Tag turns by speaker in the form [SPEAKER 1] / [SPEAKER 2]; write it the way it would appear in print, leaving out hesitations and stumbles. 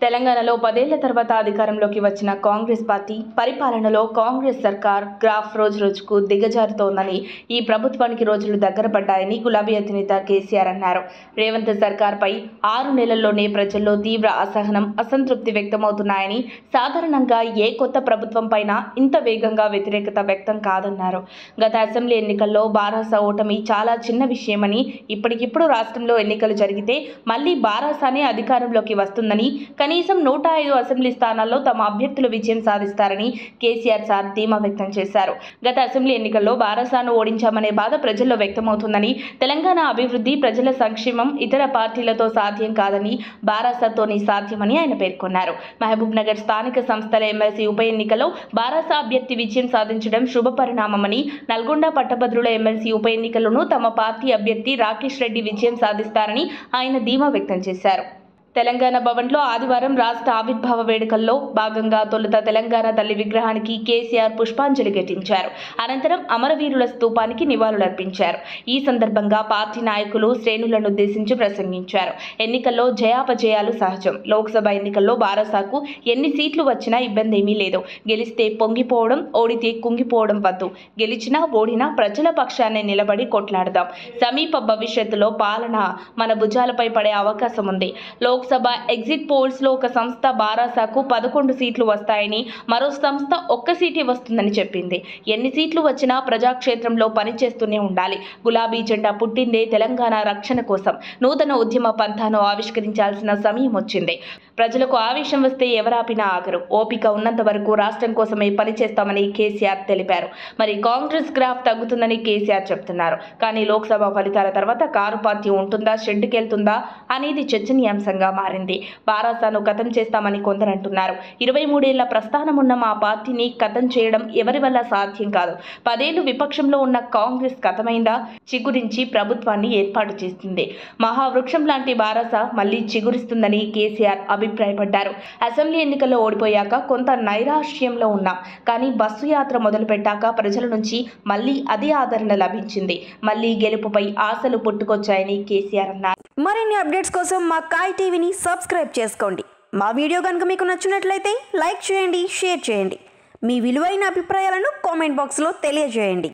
[SPEAKER 1] తెలంగాణలో 10 ఏళ్ల తర్వాత అధికారంలోకి వచ్చిన కాంగ్రెస్ పార్టీ పరిపాలనలో కాంగ్రెస్ సర్కార్ గ్రాఫ్ రోజురోజుకు దిగజారుతోందని, ఈ ప్రభుత్వానికి రోజులు దగ్గర పడ్డాయని గులాబీ అధినేత కేసీఆర్ అన్నారు. రేవంత్ సర్కార్పై 6 నెలల్లోనే ప్రజల్లో తీవ్ర అసహనం, అసంతృప్తి వ్యక్తమవుతున్నాయని, సాధారణంగా ఏ కొత్త ప్రభుత్వం పైన ఇంత వేగంగా వ్యతిరేకత వ్యక్తం కాదన్నారు. గత అసెంబ్లీ ఎన్నికల్లో బారాస ఓటమి చాలా చిన్న విషయమని, ఇప్పటికిప్పుడు రాష్ట్రంలో ఎన్నికలు జరిగితే మళ్లీ బారాసానే అధికారంలోకి వస్తుందని, కనీసం 105 అసెంబ్లీ స్థానాల్లో తమ అభ్యర్థులు విజయం సాధిస్తారని కేసీఆర్ సార్ ధీమా వ్యక్తం చేశారు. గత అసెంబ్లీ ఎన్నికల్లో బారాసాను ఓడించామనే బాధ ప్రజల్లో వ్యక్తమవుతుందని, తెలంగాణ అభివృద్ధి, ప్రజల సంక్షేమం ఇతర పార్టీలతో సాధ్యం కాదని, బారాసాతోనే సాధ్యమని ఆయన పేర్కొన్నారు. మహబూబ్ నగర్ స్థానిక సంస్థల ఎమ్మెల్సీ ఉప ఎన్నికలో బారాసా అభ్యర్థి విజయం సాధించడం శుభపరిణామమని, నల్గొండ పట్టభద్రుల ఎమ్మెల్సీ ఉప ఎన్నికల్లోనూ తమ పార్టీ అభ్యర్థి రాకేష్ రెడ్డి విజయం సాధిస్తారని ఆయన ధీమా వ్యక్తం చేశారు. తెలంగాణ భవన్లో ఆదివారం రాష్ట్ర ఆవిర్భావ వేడుకల్లో భాగంగా తొలుత తెలంగాణ తల్లి విగ్రహానికి కేసీఆర్ పుష్పాంజలి ఘటించారు. అనంతరం అమరవీరుల స్తూపానికి నివాళులర్పించారు. ఈ సందర్భంగా పార్టీ నాయకులు శ్రేణులను ఉద్దేశించి ప్రసంగించారు. ఎన్నికల్లో జయాపజయాలు సహజం. లోక్సభ ఎన్నికల్లో బారాసాకు ఎన్ని సీట్లు వచ్చినా ఇబ్బంది ఏమీ లేదు. గెలిస్తే పొంగిపోవడం, ఓడితే కుంగిపోవడం వద్దు. గెలిచినా ఓడినా ప్రజల పక్షాన్ని నిలబడి కొట్లాడదాం. సమీప భవిష్యత్తులో పాలన మన భుజాలపై పడే అవకాశం ఉంది. లోక్సభ ఎగ్జిట్ పోల్స్ లో ఒక సంస్థ బారాసాకు 11 సీట్లు వస్తాయని, మరో సంస్థ 1 సీటే వస్తుందని చెప్పింది. ఎన్ని సీట్లు వచ్చినా ప్రజాక్షేత్రంలో పనిచేస్తూనే ఉండాలి. గులాబీ జెండా పుట్టిందే తెలంగాణ రక్షణ కోసం. నూతన ఉద్యమ పంథాను ఆవిష్కరించాల్సిన సమయం వచ్చింది. ప్రజలకు ఆవేశం వస్తే ఎవరాపినా ఆగరు. ఓపిక ఉన్నంత వరకు రాష్ట్రం కోసమే పనిచేస్తామని కేసీఆర్ తెలిపారు. మరి కాంగ్రెస్ గ్రాఫ్ తగ్గుతుందని కేసీఆర్ చెప్తున్నారు. కానీ లోక్సభ ఫలితాల తర్వాత కారు పార్టీ ఉంటుందా, షెడ్డుకెళ్తుందా అనేది చర్చనీయాంశంగా మారింది. బారాసాను ఖతం చేస్తామని కొందరంటున్నారు. 23 ఏళ్ల ప్రస్థానం ఉన్న మా పార్టీని ఖతం చేయడం ఎవరి వల్ల సాధ్యం కాదు. 10 ఏళ్లు విపక్షంలో ఉన్న కాంగ్రెస్ ఖతమైందా? చిగురించి ప్రభుత్వాన్ని ఏర్పాటు చేస్తుంది. మహావృక్షం లాంటి బారాస మళ్లీ చిగురిస్తుందని కేసీఆర్ అభిప్రాయపడ్డారు. అసెంబ్లీ ఎన్నికల్లో ఓడిపోయాక కొంత నైరాశ్యంలో ఉన్నాం. కానీ బస్సు యాత్ర మొదలుపెట్టాక ప్రజల నుంచి మళ్లీ అదే ఆదరణ లభించింది. మళ్లీ గెలుపుపై ఆశలు పుట్టుకొచ్చాయని కేసీఆర్ అన్నారు.
[SPEAKER 2] మరిన్ని అప్డేట్స్ కోసం మా కాయ్ టీవీని సబ్స్క్రైబ్ చేసుకోండి. మా వీడియో కనుక మీకు నచ్చినట్లయితే లైక్ చేయండి, షేర్ చేయండి. మీ విలువైన అభిప్రాయాలను కామెంట్ బాక్స్లో తెలియజేయండి.